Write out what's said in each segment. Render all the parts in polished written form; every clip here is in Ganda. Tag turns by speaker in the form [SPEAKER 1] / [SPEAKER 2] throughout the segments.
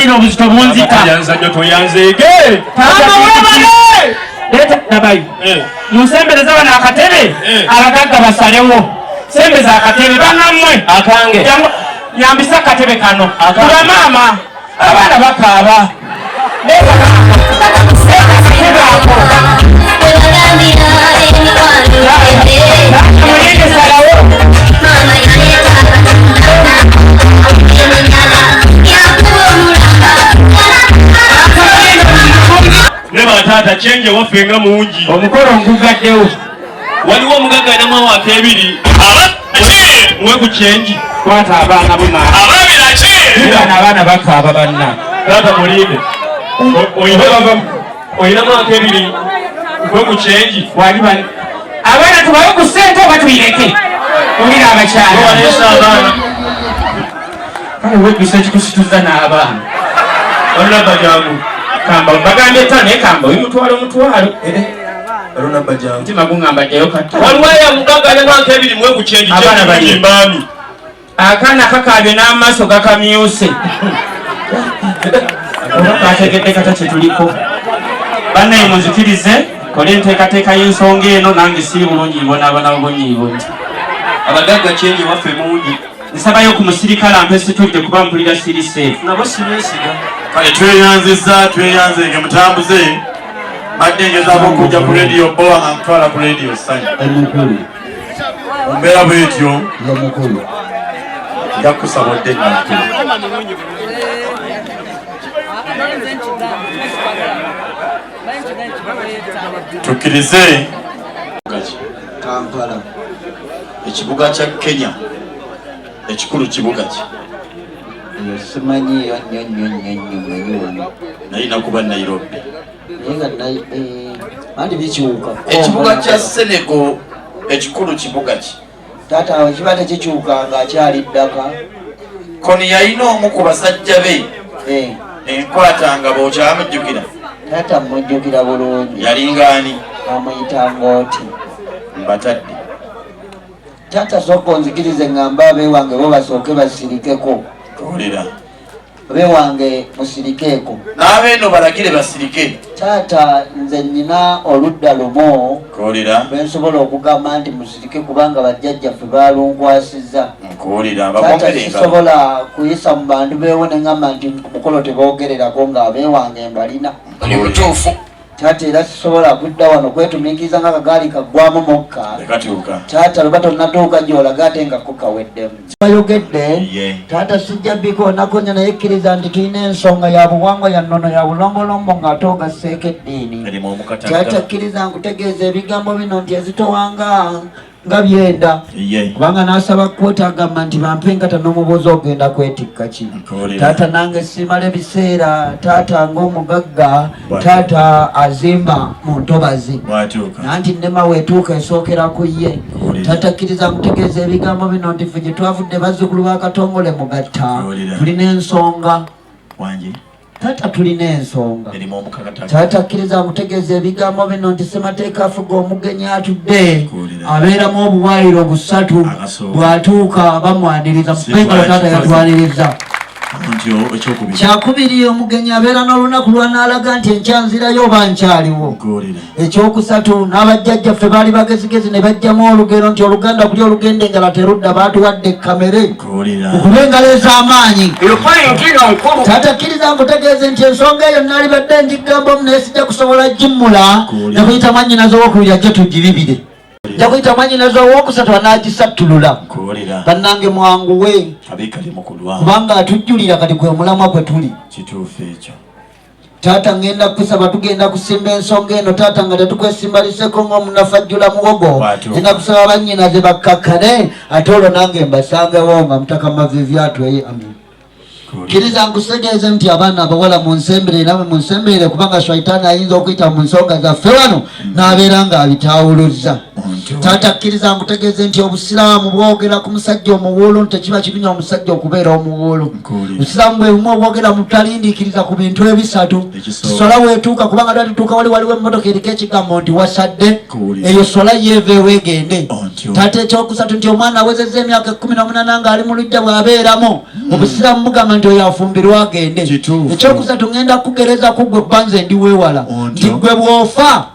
[SPEAKER 1] bulino obuzito bunzika
[SPEAKER 2] yanza nyo toyanzeege
[SPEAKER 1] leta nabayi musembereza bana akatebe abagagga basalewo sembeza akatebe banamwe
[SPEAKER 2] akange
[SPEAKER 1] nyambisa akatebe kano kuba mama abana bakaaba
[SPEAKER 2] Nema tata chenje wafenga mungi
[SPEAKER 1] omukolo ngugaddewo
[SPEAKER 2] waliwo omugagga namwe wakebiri mwe ku chenji
[SPEAKER 1] kwata abaana buna abaana bakaaba banna
[SPEAKER 2] tata mulinde oyina mwakebiri mwe ku chenji
[SPEAKER 1] wali bani abaana tubawe ku ssente oba tuyireke olira abakyala kale wejjusa ekikusituza n'abaana
[SPEAKER 2] olunabba jangu
[SPEAKER 1] kamba bagambye ettano ekamba omutwalo
[SPEAKER 2] olunabba jangu
[SPEAKER 1] mutima guŋŋambaddeyo kata
[SPEAKER 2] waliwaya mugagga ne mwakebiri mwe ku chenji
[SPEAKER 1] abaana bali
[SPEAKER 2] embaami
[SPEAKER 1] akaana kakaabye n'amaaso gakamyuse oba kategedde kata kyetuliko bannaye munzikirize kole enteekateeka y'ensonga eno nange siri bulungi ibonaabona bunyiibo
[SPEAKER 2] abagagga chenji waffe mungi
[SPEAKER 1] nsabayo ku musirikale ampesitudde kuba mpulira siri seefu
[SPEAKER 2] nabo sibeesiga
[SPEAKER 3] kale tweyanzenge mutambuze badde ngezaako okujja ku rediyo bowa nga mutwala ku rediyo ssanyu mumbeera bwetyo nja kusabodde namukulu tukkirize
[SPEAKER 4] Kampala
[SPEAKER 3] ekibuga kya Kenya ekikulu kibuga ki
[SPEAKER 4] simanyi nnyo
[SPEAKER 3] nalina kuba Nairobi
[SPEAKER 4] andi bikyuka
[SPEAKER 3] ekibuga kya Senegal ekikulu kibuga ki
[SPEAKER 4] taata awo kiba tekikyuka ng'akyali ddaka
[SPEAKER 3] koni yalina omu ku basajja be enkwata nga bw'okyamujjukira
[SPEAKER 4] taata mujjukira bulungi
[SPEAKER 3] yalingaani
[SPEAKER 4] amuyitanga oti
[SPEAKER 3] mbatadde
[SPEAKER 4] taata sooka onzikirize ngamba abeewange bo basooke basirikeko
[SPEAKER 3] kowulira
[SPEAKER 4] abeewange musirikeeko
[SPEAKER 3] n'abeeno balagire basirike
[SPEAKER 4] taata nze nnina oludda lumu
[SPEAKER 3] kowulira
[SPEAKER 4] lwensobola okugamba nti musirike kubanga bajjajjaffe balunkwasizza
[SPEAKER 3] kowulira
[SPEAKER 4] taata sisobola kuyisa mu bantu beewo ne ngamba nti omukolo teboogererako ng'abeewange mbalina
[SPEAKER 3] oli butuufu
[SPEAKER 4] taata era sisobola kudda wano kwetumiikiriza ng'akagaali kaggwamu mukka taata luba tonnatuuka gy'olaga ate nga kukaweddemu bayogedde taata sijja bikoonako naye kkiriza nti tulina ensonga ya buwangwa ya nnono ya bulombolombo ng'ate ogasseeko eddiini taata kkiriza nkutegeeza ebigambo bino nti ezitowanga nga byenda kubanga n'asaba kkooti agamba nti bampe enkata n'omubuuzi ogenda kwetikka ki taata nange simala ebiseera taata ng'omugagga taata azimba mu ntobazi nanti nnema weetuuka esookera ku ye taata kkiriza nkutegeeza ebigambo bino nti ffe gye twavudde bazzukulu ba katongole mugatta tulina ensonga taata tulina ensonga taata kkiriza nkutegeeza ebigambo bino nti ssemateeka afuga omugenyi atudde abeeramu obuwaayiro busatu bw'atuuka bamwaniriza mupengalo taata yatwaniriza kyakubiri omugenyi abeera n'olunaku lwanaalaga nti enkyanzirayo oba nkyaliwo ekyokusatu n'abajjajjaffe baali bagezigezi ne bajjamu olugero nti oluganda kuli olugenda enjala terudda baatuwadde kamere okuba engalo ez'amaanyi taata kkiriza nkutegeeze nti ensonga eyo naali badde njigamba naye sijja kusobola gimmula nakuyita mwannyinazo owokubiri ajja tugibibire nja kuyita mwannyinazo owokusatu anaagisattulula bannange mwanguwe kubanga atujjulira kati kwe mulamwa kwe tuli taata ngenda kusaba tugenda kusimba ensonga eno taata nga tetukwesimbaliseko ng'omunafajjula muwogo ngenda kusaba bannyinaze bakkakkane ate olwo nange mbasangewo nga mutaka mavivi atweye amin kkiriza nkusegeeze nti abaana abawala munsemberere nawe munsemberere kubanga shaitaani ayinza okuyita mu nsonga zaffe wano n'abeera ng'abitaawuluzza taata akkiriza nkutegeeze nti obusiraamu bwogera ku musajja omuwuulu nti tekiba kibinya omusajja okubeera omuwuulu. Obusiraamu bwe bumu obwogera mu talindiikiriza ku bintu ebisatu. Sola weetuuka kubanga twatutuuka waliwo emmotoka eriko ekigambo nti wasadde eyo sola yeeva eweegende. Taata ekyokusatu nti omwana awezezza emyaka 18 ng'ali mu luggya bw'abeeramu obusiraamu mugamba nti oyo afumbirwa agende. Ekyokusatu ngenda kugereza ku gwe banze ndi weewala nti gwe bw'ofa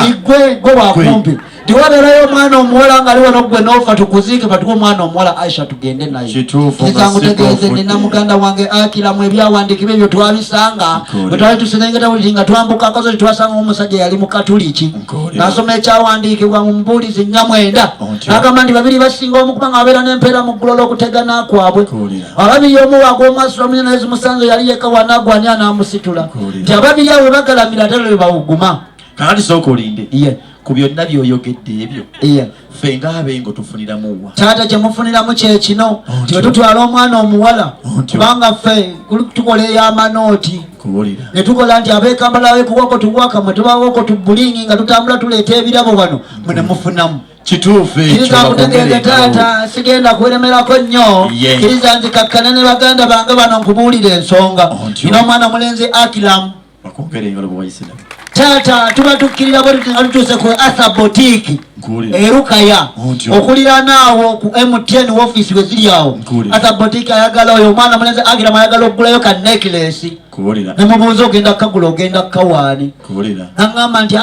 [SPEAKER 4] igwe wakumpi tiwabeerayo omwana omuwala nga ali wano gwe n'ofa tukuziike batuwe omwana omuwala Aisha tugende naye. Kizangutegeeze nina muganda wange Akiramu ebyawandiikibwa ebyo twabisanga bwe twali tuserengeta buli nga twambuka akasozi twasanga omusajja yali mu Katuliki n'asoma ekyawandiikibwa mu Mbuulizi 4:9 n'agamba nti babiri basinga omu kubanga abeera n'empeera mu ggulu olw'okutegana kwabwe. Ababiri omu wag'omwasula munyana Musanzo yali yekka wanagwani anamusitula nti ababiri abo bagalamira ate lwe bawuguma.
[SPEAKER 3] Kandi sooka olinde ku byonna by'oyogedde ebyo ffe ng'abengo tufuniramu wa
[SPEAKER 4] taata kye mufuniramu kye kino kye tutwala omwana omuwala kubanga ffe tukola ey'amanooti ne tukola nti abeekambala wekuwako tuwaka mwe tubawoko tubulingi nga tutambula tuleeta ebirabo wano mwe ne mufunamu.
[SPEAKER 3] Kituufu ekyo
[SPEAKER 4] kiriza nkutegeeze taata sigenda kweremerako nnyo kiriza nzikakkane ne baganda bange bano nkubuulira ensonga nina omwana mulenzi Akiramu
[SPEAKER 3] bakwongera engalo bwe wayisiramu.
[SPEAKER 4] Taata tuba tukkirira bwe tuti nga tutuuse ku Asa Boutique Erukaya okuliraana awo ku MTN office we ziri awo. Asa Boutique ayagala oyo omwana mulenzi Akiramu ayagala okugulayo ka necklace ne mubuuza ogenda kukagula ogenda kukawaani n'aŋŋamba nti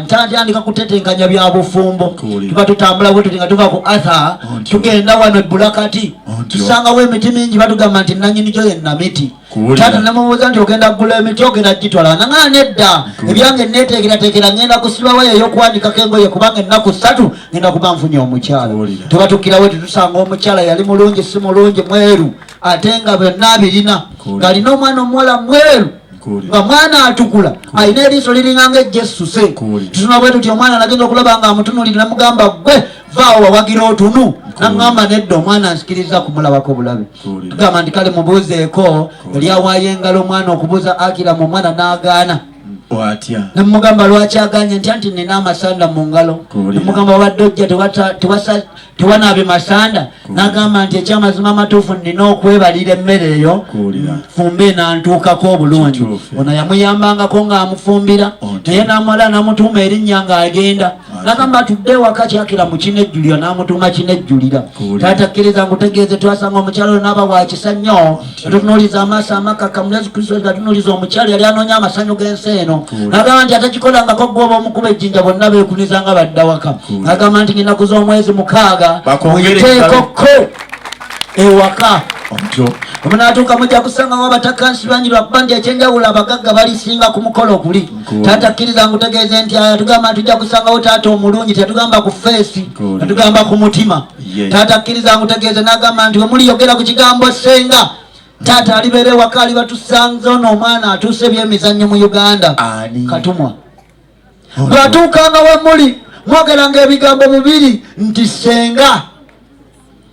[SPEAKER 4] ntandika kutetenkanya bya bufumbo tuba tutambula bwe tuti nga tuva ku Asa tugenda wano Bulakati tusangawo emiti mingi batugamba nti nannyini kyo ye Namiti. Taata namubuuza nti ogenda kugula emiti ogenda gitwala naŋŋaa nedda ebyange neteekerateekera ngenda kusibawo ey'okuwandikako engoye kubanga ennaku 3 ngenda kuba nfunye omukyala. Tuba tukkirawo tetusanga omukyala yali mulungi si mulungi mweru ate nga byonna abirina ng'alina omwana omuwala mweru nga mwana atukula alina eriiso liringanga ejjesuse. Tutuna bwe tuti omwana nagenda okulaba nga amutunulira namugamba gwe vaawo wawagira otunu naŋŋamba nedda omwana nsikiriza kumulabako bulabe. Tugamba nti kale mubuuzeeko yali awaayo engalo omwana okubuuza Akiramu omwana n'agaana. Nemugamba lwaki aganye nti nina amasanda mu ngalo. Nemugamba wabadde ojja tewanaabe masanda n'agamba nti ekyamazima amatuufu nina okwebalira emmere eyo fumbe nantuukako obulungi. Ono yamuyambangako ng'amufumbira naye n'amala n'amutuuma erinnya ng'agenda n'agamba tudde ewaka Akiramu kinejjulira n'amutuuma kinejjulira. Taata kkiriza nkutegeeze twasanga omukyala oyo n'aba wakisa nnyo tutunuuliza amaaso amakakkamu Yesu Kristo gatunuuliza omukyala yali anoonya amasanyu g'ensi eno n'agamba nti atakikolangako gwoba omukuba ejjinja bonna beekuniza nga badda waka. N'agamba nti ng'ennaku z'omwezi 6 muyiteekoko ewaka. Omunaatuuka mujja kusangawo abatakansi bangi lwakuba nti ekyenjawulo abagagga balisinga ku mukolo guli. Taata kkiriza nkutegeeze nti tugamba tujja kusangawo taata omulungi tetugamba ku feesi tetugamba ku mutima. Taata kkiriza nkutegeeze n'agamba nti wemuliyogera ku kigambo Ssenga taata alibeera ewaka aliba tusanze ono omwana atuuse ebyemizannyo mu Uganda Katumwa. Bw'atuukanga wemuli mwogeranga ebigambo bibiri nti Ssenga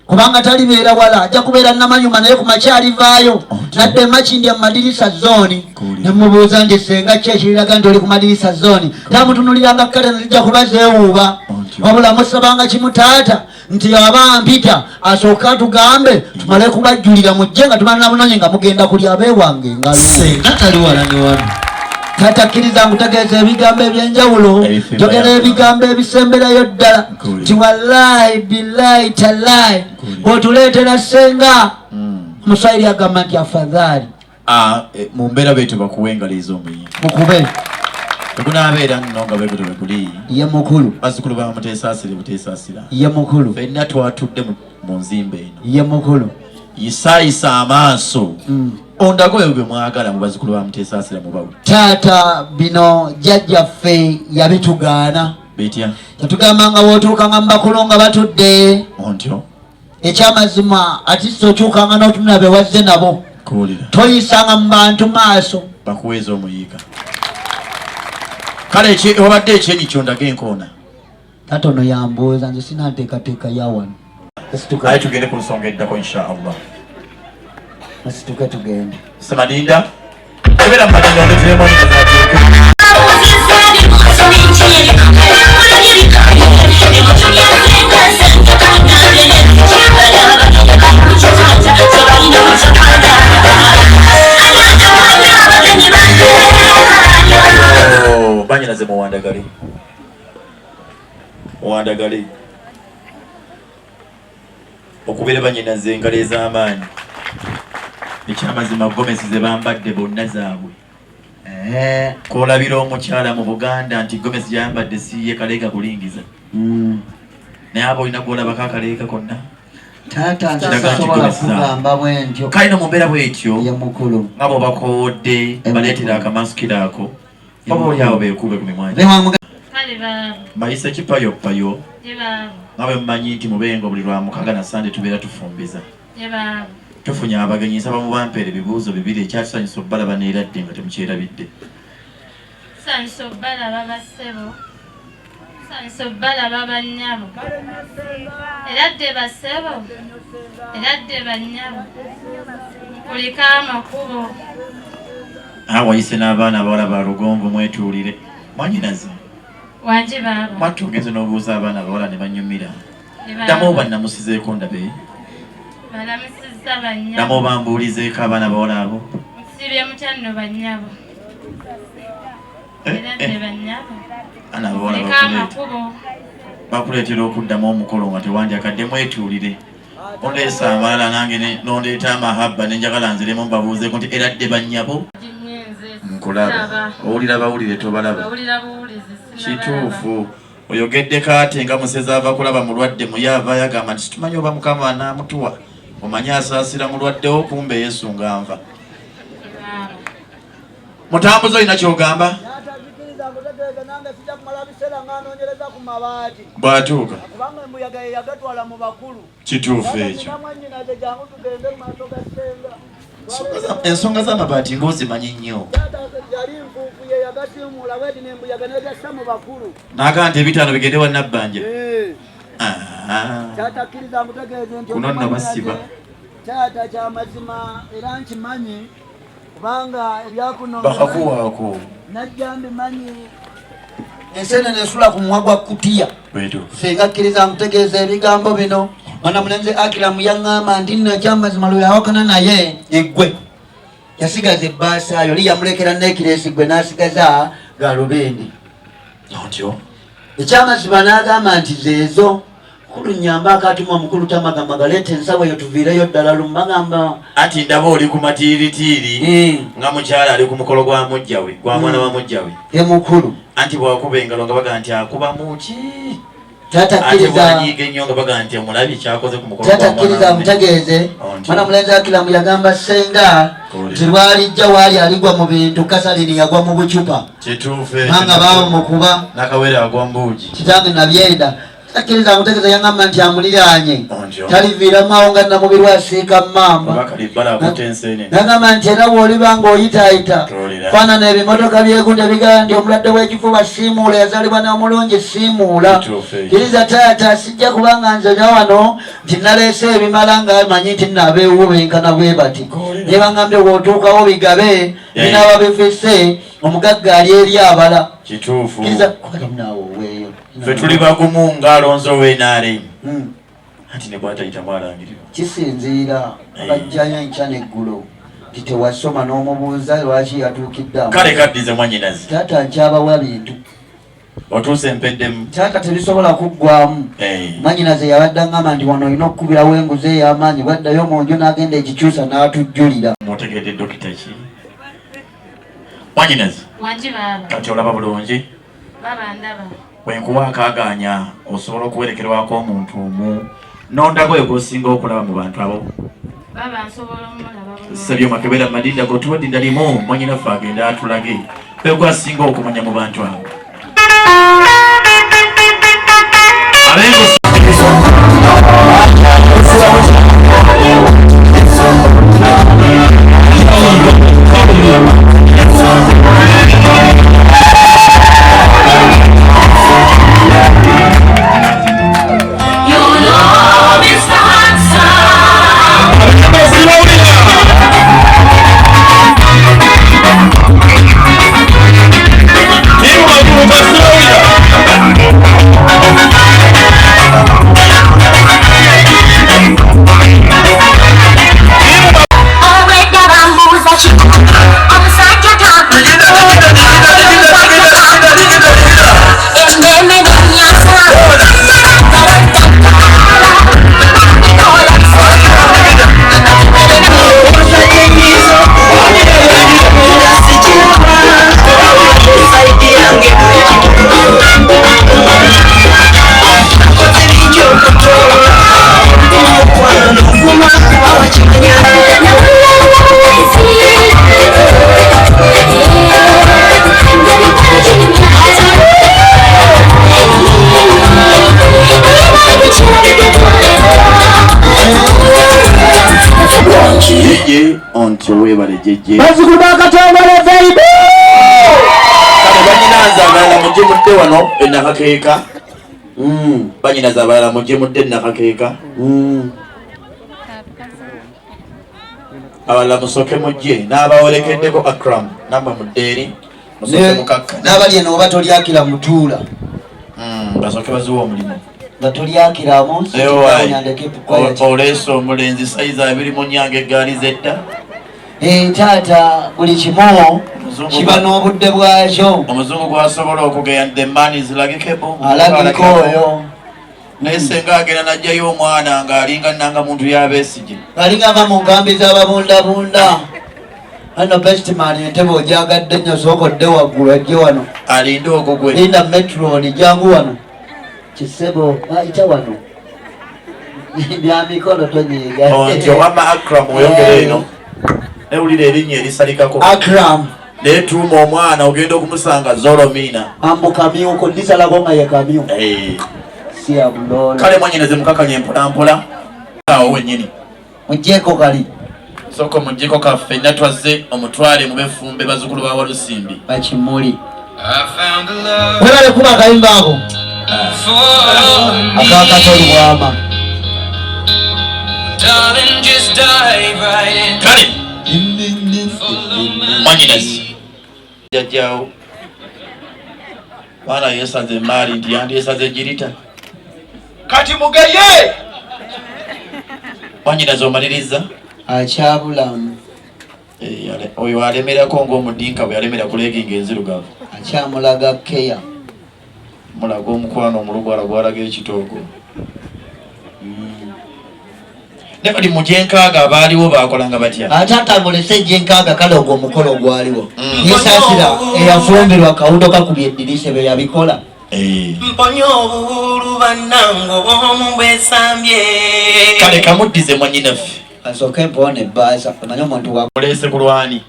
[SPEAKER 4] kubanga talibeera wala ajja kubeera Namanyuma naye ku makya alivaayo nadda emakindi mu madirisa zooni. Nemubuuza nti Ssenga ki ekiriraga nti oli ku madirisa zooni tamutunuliranga kkale nezijja kuba zeewuuba wabula musabanga kimu taata nti aba mpita asooka atugambe tumale kubajjulira mujje nga tumala nabunonye nga mugenda kulya abeewange engalo.
[SPEAKER 3] Ssenga tali wala ne wano.
[SPEAKER 4] Taata kkiriza nkutegeeza ebigambo ebyenjawulo njogera ebigambo ebisemberayo ddala nti wallahi billahi tallahi bw'otuleetera Ssenga Muswahili agamba nti afadhali
[SPEAKER 3] mu mbeera beetu bakuwa engalo ez'omuyimba
[SPEAKER 4] mukube
[SPEAKER 3] tekunaabeera nno nga beekuto bekuli
[SPEAKER 4] ye mukulu
[SPEAKER 3] bazzukulu ba muteesaasire buteesaasira
[SPEAKER 4] ye mukulu
[SPEAKER 3] ffenna twatudde mu nzimba eno
[SPEAKER 4] ye mukulu
[SPEAKER 3] yisaayisa amaaso ondago ebyo bye mwagala mu bazzukulu ba muteesaasira mubawe.
[SPEAKER 4] Taata bino jjajjaffe yabitugaana
[SPEAKER 3] bitya
[SPEAKER 4] tetugambanga wootuukanga mu bakulu nga batudde
[SPEAKER 3] ontyo
[SPEAKER 4] ekyamazima ati sokyukanga n'otunula be wazze nabo toyisanga mu bantu maaso
[SPEAKER 3] bakuweeza omuyiga. Kale obadde ekyenyi kyondaga enkoona
[SPEAKER 4] taata ono yambuuza nze sinanteekateeka yawano
[SPEAKER 3] aye tugende ku nsonga eddako inshaallah.
[SPEAKER 4] Nasituke tugende.
[SPEAKER 3] Semadinda. Ebera madinda ndetiremo ni kazaje. mwanyinaze muwandagale muwandagale okubera banyinaze engalo ez'amaanyi ekyamazima gomesi ze bambadde bonna zaabwe kolabira omukyala mu Buganda nti gomesi gyayambadde siye kaleeka kulingiza naye aba olina gwolabako akaleeka konna
[SPEAKER 4] taata nsobola kugamba bwentyo
[SPEAKER 3] kalina mumbeera bwetyo
[SPEAKER 4] ye mukulu
[SPEAKER 3] nga bwebakoodde baleetera akamasikiro ako oba oliawo beekube ku mimwanyi mayise kipayopayo nga bwe mumanyi nti mubengo buli lwa mukaga na sande tubeera tufumbiza tufunye abagenyi nsaba mubampeera ebibuuzo bibiri ekyatusanyusa obbalaba neeradde nga temukyerabidde
[SPEAKER 5] tusanyusa obbalaba bassebo tusanyusa obbalaba bannyabo eradde bassebo eradde bannyabo kuliko amakubo
[SPEAKER 3] wayise n'abaana abawala ba lugonvu mwetuulire mwanyinaze
[SPEAKER 5] wangi baaba
[SPEAKER 3] mwattu ngenze n'obuuza abaana abawala ne banyumira ddamu oba namusizeeko ndabe
[SPEAKER 5] balamusizza bannyabo
[SPEAKER 3] ddamu oba mbuulizeeko abaana abawala abo
[SPEAKER 5] nsibye mutyanno bannyabo eradde bannyabo
[SPEAKER 3] abaana abawala
[SPEAKER 5] kuliko amakubo
[SPEAKER 3] bakuleetera okuddamu omukolo nga tewandyakadde mwetuulire ondeesa amalala nange nondeeta amahabba nenjagala nziremu mbabuuzeeko nti eradde bannyabo nkulaba owulira bawulire tobalaba kituufu oyogeddeko ate nga musezi ava kulaba mulwadde muye ava yagamba nti situmanyi oba mukama anaamutuwa omanyi asaasira mulwaddewo kumbe yesunga nva mutambuzi olina kyogamba bwatuuka kituufu ekyo ensonga z'amabaati ng'ozimanyi nnyo naga nti ebitaano bigende wa nabbanja kuno nno basiba
[SPEAKER 4] taata kyamazima era nkimanyi kubanga ebyakuno
[SPEAKER 3] bakakuwaako
[SPEAKER 4] najja mbimanyi ensenene esula ku mumwa gwa kutiya senga akkiriza nkutegeeza ebigambo bino mwana mulenzi Akiramu yaŋŋamba nti nno ekyamazima lwe yawakana naye eggwe yasigaza ebbaasa ayo li yamulekera neekiresi gwe n'asigaza galubindi
[SPEAKER 3] otyo
[SPEAKER 4] ekyamazima n'agamba nti zeezo kulunyamba akatuma omukulu tamagamba galeeta ensawo eyo tuviireyo ddala lumbagamba
[SPEAKER 3] anti ndaba oli ku matiiritiri nga mukyala ali ku mukolo gwa mujjawe gwa mwana wa mujjawe
[SPEAKER 4] ye mukulu
[SPEAKER 3] anti bwakuba engalo nga baga nti akuba muki
[SPEAKER 4] tatakiriza
[SPEAKER 3] ennyo nga baga nti omulabi kyakoze ku mukolo
[SPEAKER 4] tatakiriza amutegeeze mwana mulenzi Akiramu yagamba Ssenga nti lwalijja waali aligwa mu bintu Kasalini yagwa mu bucupa
[SPEAKER 3] kituufu
[SPEAKER 4] manga bamukuba
[SPEAKER 3] nakawere agwa mbuugi
[SPEAKER 4] kitange nabyenda takkiriza amutegeeza yangamba nti amuliraanye taliviiramawo nga namubiri wasiika mamba nagamba nti era bw'oliba ng'oyitaayita faanana ebimotoka byegunda bigamba nti omulwadde w'ekifuba siimuula yazaalibwa n'omulungi siimuula kiriza taata sijja kubanga nze nya wano nti naleese ebimala nga manyi nti naabeewo benkana bwe bati naye bangambye bw'otuukawo bigabe binaaba bifisse omugagga ali eri abala
[SPEAKER 3] kituufu
[SPEAKER 4] kiriza kwalinaawo weeyo
[SPEAKER 3] ffe tuli bagumu ng'alonzo w'enaale anti ne bw'atayitamu alangirira
[SPEAKER 4] kisinziira bajjayo enkya n'eggulo nti tewasoma n'omubuuza lwaki yatuukiddamu
[SPEAKER 3] kale kaddize mwanyinazi
[SPEAKER 4] taata nkyabawa bintu
[SPEAKER 3] otuuse empeddemu
[SPEAKER 4] taata tebisobola kuggwamu mwanyinaze yabadde aŋŋamba nti wano olina okukubirawo enguzi ey'amaanyi bwaddayo mu nju n'agenda ekikyusa n'atujjulira
[SPEAKER 3] mutegedde dokita ki mwanyinazi kati olaba bulungi bwenkuwa akaaganya osobola okuwerekerwako omuntu omu nondago egosinga okulaba mu bantu abo sabye makebera madinda gotuwadinda limu mwanyinaffe agenda atulage begwasinga okumanya mu bantu abo jejje
[SPEAKER 4] bazukulu bakatongole baby
[SPEAKER 3] kale banyinaza abalala mujje mudde wano enakakeeka banyinaza abalala mujje mudde enakakeeka abalala musooke mujje n'abawolekeddeko Akram namba muddeeri musooke mukakka
[SPEAKER 4] n'abali eno oba tolyakira mutuula
[SPEAKER 3] basooke baziwa omulimu
[SPEAKER 4] nga tolyakiramu
[SPEAKER 3] oleese omulenzi sayizi abiri mu nnyanga eggaali zedda
[SPEAKER 4] taata buli kimu kiba n'obudde bwakyo
[SPEAKER 3] omuzungu gwasobola okugenda the man is lagikebo
[SPEAKER 4] alagiko oyo
[SPEAKER 3] naye Ssenga agenda n'ajjayo omwana ng'alinga nanga muntu y'abeesigye
[SPEAKER 4] alinga ava mu nkambi z'ababundabunda hano bestman entebe ojagadde nnyo sookodde waggulu ajje wano
[SPEAKER 3] alinde ogugwe
[SPEAKER 4] linda metroni jangu wano kisebo ayita wano byamikono tonyiiga
[SPEAKER 3] nti owama Akram oyogere eno newulira erinnya erisalikako
[SPEAKER 4] Akram
[SPEAKER 3] naye tuuma omwana ogenda okumusanga Zolomina
[SPEAKER 4] ambuka myuko ndisalako nga ye kamyu siyabulola
[SPEAKER 3] kale mwanyinaze mukakanye mpolampola awo wennyini
[SPEAKER 4] mujjeeko kali
[SPEAKER 3] soko mujjeko kaffe natwazze omutwale mu befumbe bazukulu ba Walusimbi
[SPEAKER 4] bakimuli webale kuba akayimba ako akakatoli bwama
[SPEAKER 3] kale mwanyinazi jajjawo baana yesaze maali nti yandyesaze girita kati mugeye mwanyinazi omaliriza
[SPEAKER 4] akyabulamu
[SPEAKER 3] oyo alemerako ng'omudinka bwe yalemera kuleeginga enzirugavu
[SPEAKER 4] akyamulaga keya
[SPEAKER 3] mulaga omukwano omulugwala gwalaga ekitoogo ne bali mu gyenkaaga abaaliwo baakolanga batya
[SPEAKER 4] ate atambulese gyenkaaga kale ogwo omukolo gwaliwo yesaasira eyafumbirwa kawundo kakubye eddirisa bwe yabikola
[SPEAKER 6] mponya obuwulu bannango bwomu bwesambye
[SPEAKER 3] kale kamuddize mwannyinaffe
[SPEAKER 4] asooke mpona ebbaasa omanye omuntu
[SPEAKER 3] wamuleese ku lwani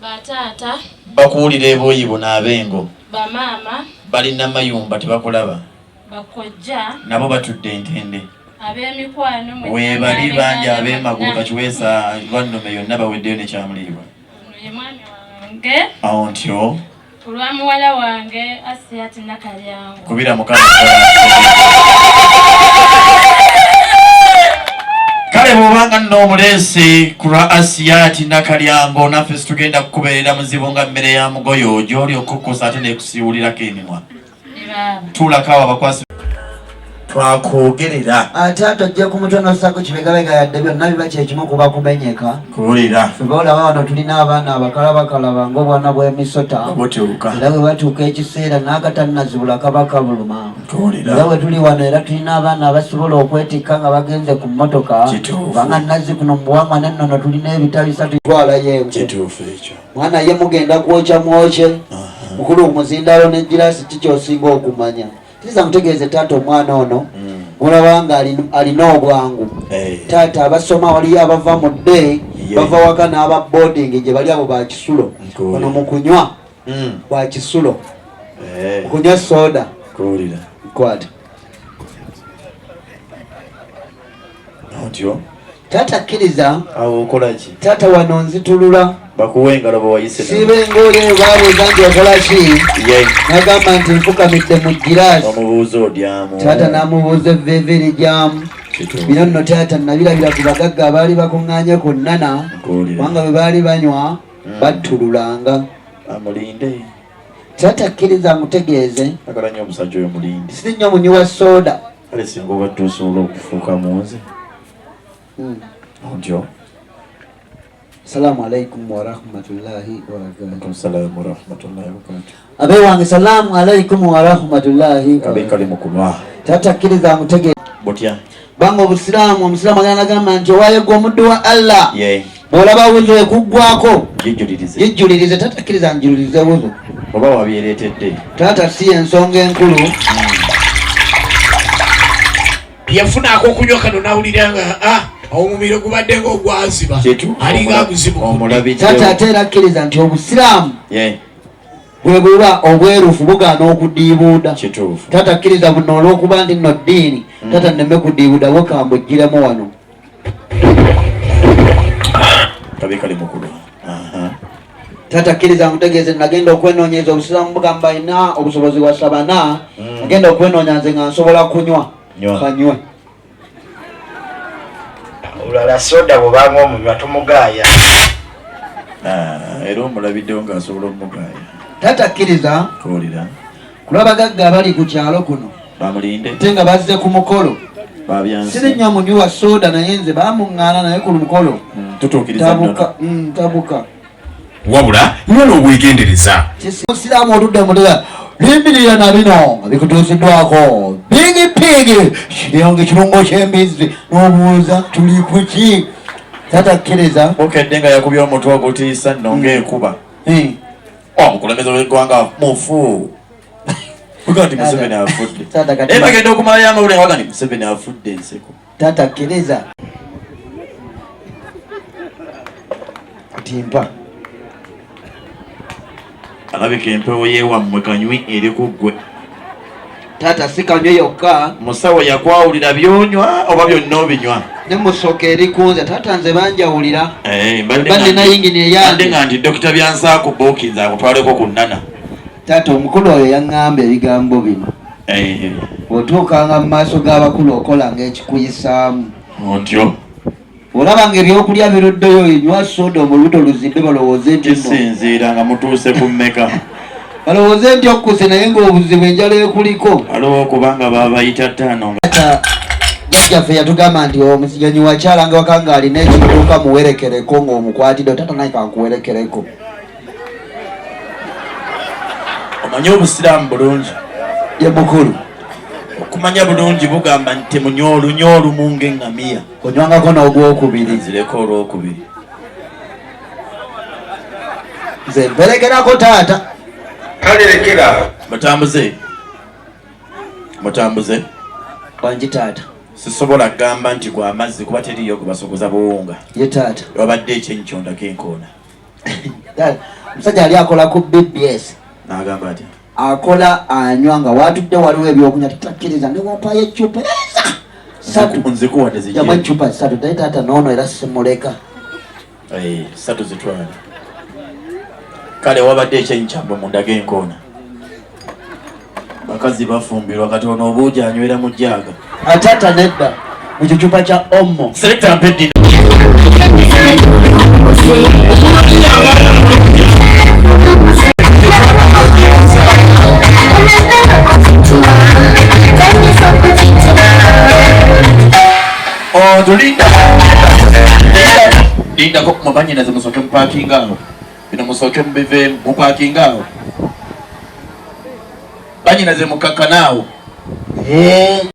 [SPEAKER 5] bataata
[SPEAKER 3] bakuwulira ebooyibo n'abengo
[SPEAKER 5] bamaama
[SPEAKER 3] balina mayumba tebakulaba
[SPEAKER 5] bakojja
[SPEAKER 3] nabo batudde entende
[SPEAKER 5] ab'emikwano
[SPEAKER 3] weebali bangi ab'emagulu kakiweesa lwannume yonna baweddeyo nekyamuliibwa
[SPEAKER 5] ye mwami wange
[SPEAKER 3] awo ntyo
[SPEAKER 5] olwa muwala wange Asiyati Nakalyango
[SPEAKER 3] kubira mukama kale bw'obanga nno omuleese ku lwa Asiyati Nakalyango naffe situgenda kukubeerera muzibu nga mmere ya mugoyo gy'oli okukkusa ate nekusiwulirako emimwa tuulako awo abakwasi twakwogerera
[SPEAKER 4] ate atojja ku mutwe nosako kibegabega yadde byonna biba kyekimu kuba kumenyeka
[SPEAKER 3] kuwulira
[SPEAKER 4] feba olaba wano tulina abaana abakalabakalaba ng'obwana bw'emisota era bwe batuuka ekiseera n'agatanazibula kaba kabuluma era bwe tuli wano era tulina abaana abasobola okwetikka nga bagenze ku mmotoka kubanga nazzi kuno mu buwangwa n'ennono tulina ebita bisatu twalayo mwana ye mugenda kwokya mwokye mukulu omuzindalo n'egirasi kikyosinga okumanya tiza mutegeeze taata omwana ono mulabanga alina obwangu taata abasoma waliyo abava mu dde bava waka n'aba boarding gye bali abo bakisulo ono mukunywa wakisulo okunywa soda kwata taata kkiriza taata wano nzitulula
[SPEAKER 3] bakuwengala bwewayise
[SPEAKER 4] sibenga oli babuuza nti okolaki nagamba nti nfukamidde mu girasi
[SPEAKER 3] omubuuza odyamu
[SPEAKER 4] taata namubuuza evveeveri gyamu bino nno taata nabirabira ku bagagga abaali bakuŋŋaanye ku nnana kubanga bwe baali banywa battululanga
[SPEAKER 3] amulinde
[SPEAKER 4] taata kkiriza ngutegeeze
[SPEAKER 3] agala nnyo omusajja oyo mulinde
[SPEAKER 4] siri nnyo munywa soda
[SPEAKER 3] kale singa obadde osobola okufuuka munze otyo
[SPEAKER 4] Assalamu alaikum warahmatullahi wabarakatuh.
[SPEAKER 3] Assalamu warahmatullahi wabarakatuh.
[SPEAKER 4] Abe wange salamu alaikum warahmatullahi wabarakatuh.
[SPEAKER 3] Kali mukulwa.
[SPEAKER 4] Tata kkiriza ngutege.
[SPEAKER 3] Botya.
[SPEAKER 4] Banga omusilamu agenda gamba nti owaayo omuddu wa Allah. Bw'olaba wuzo ekuggwako. Jijjulirize tata kkiriza njulirize wuzo.
[SPEAKER 3] Oba wabyereetedde.
[SPEAKER 4] Tata si ensonga enkulu.
[SPEAKER 1] Yafuna akokunywa kano nawulira nga omumiro gubadde ng'ogwaziba alinga aguzibu
[SPEAKER 4] taata ate era akkiriza nti obusiraamu bwe buba obwerufu bugaana okudiibuuda taata akkiriza buno olw'okuba nti nno ddiini tata nneme kudibudawo kambugiremu wano
[SPEAKER 3] kabe kali mukulu.
[SPEAKER 4] tata akkiriza nkutegeeze nagenda okwenoonyeza obusiramu bugamba ina obusobozi bwa sabana nagenda okwenoonya nze nga nsobola kunywa kanywe
[SPEAKER 7] olala soda bwobanga omunywa tumugaaya
[SPEAKER 3] era omulabiddewo ng'asobola omugaaya
[SPEAKER 4] tata akkiriza kulabagagga abali ku kyalo kuno
[SPEAKER 3] bamulinde
[SPEAKER 4] ate nga bazze ku mukolo sirinnya munywa soda naye nze bamuŋŋaana naye ku mukolo tabuka
[SPEAKER 1] wabula nyola obwegendereza
[SPEAKER 4] musiraamu oludde mulira limbirira na bino nga bikutuusiddwako pigi kirionge kirungo ky'embizzi n'obuuza tuli kuki tatakkiriza
[SPEAKER 3] okedde nga yakubya omutwe ogutiisa nno ng'ekuba omukulembeze w'eggwanga mufu uga nti Museveni afudde bagenda okumalayo amawulire waga nti Museveni afudde enseko
[SPEAKER 4] tatakkiriza timpa
[SPEAKER 3] alabika empewo yeewammwe kanywi eri ku ggwe
[SPEAKER 4] tata si kanywe yokka
[SPEAKER 3] musawo yakwawulira byonywa oba byonna obinywa
[SPEAKER 4] ne musoka eri kunze tata nze banjawulira badde nayingini eyange
[SPEAKER 3] nga nti dokita byansaako bookinza akutwaleko ku nnana
[SPEAKER 4] tata omukulu oyo yaŋŋamba ebigambo bino otuukanga mu maaso g'abakulu okolanga ekikuyisaamu
[SPEAKER 3] otyo
[SPEAKER 4] olabanga ebyokulya biruddeyo nywa soda omulubuto luzibbe balowooze nti
[SPEAKER 3] kisinziira nga mutuuse ku mmeka
[SPEAKER 4] balowooze nti okkuse naye ng'obuzibu enjala ekuliko
[SPEAKER 3] aliwo okubanga babayita ttaano
[SPEAKER 4] jjajjaffe yatugamba nti omusiganyi wakyalanga waka nga alina ekiduuka muwerekereko ng'omukwatidde tata naye kankuwerekereko
[SPEAKER 3] omanyi obusiraamu bulungi
[SPEAKER 4] ye mukulu
[SPEAKER 3] okumanya bulungi bugamba nti munywa olunywa olumu ng'eŋŋamiya
[SPEAKER 4] onywangako n'ogwokubiri
[SPEAKER 3] nzireko olwokubiri
[SPEAKER 4] nze mperekerako taata
[SPEAKER 7] kalerekera
[SPEAKER 3] mutambuze
[SPEAKER 4] wangi taata
[SPEAKER 3] sisobola kugamba nti gwa amazzi kuba teriyo gubasogoza buwunga
[SPEAKER 4] ye taata
[SPEAKER 3] wabadde ekyenkyondako enkoona
[SPEAKER 4] omusajja ali akola ku BBS
[SPEAKER 3] n'agamba ati
[SPEAKER 4] akola anywa nga watudde waliwo ebyokunywa tutakkiriza ne wampayo eccupa jamu eccupa 3 naye taata noono era simuleka
[SPEAKER 3] 3 zitwala kale wabadde ekyenkyambo munda g'enkoona bakazi bafumbirwa katono obuugi anywera mu jjaaga
[SPEAKER 4] ataata nedda mu kicupa kya omo
[SPEAKER 3] selekta mpeddi lindako mubanyinaze musoke mupakinga awo bino musoke mubive mupakinga awo banyinaze mukakkana awo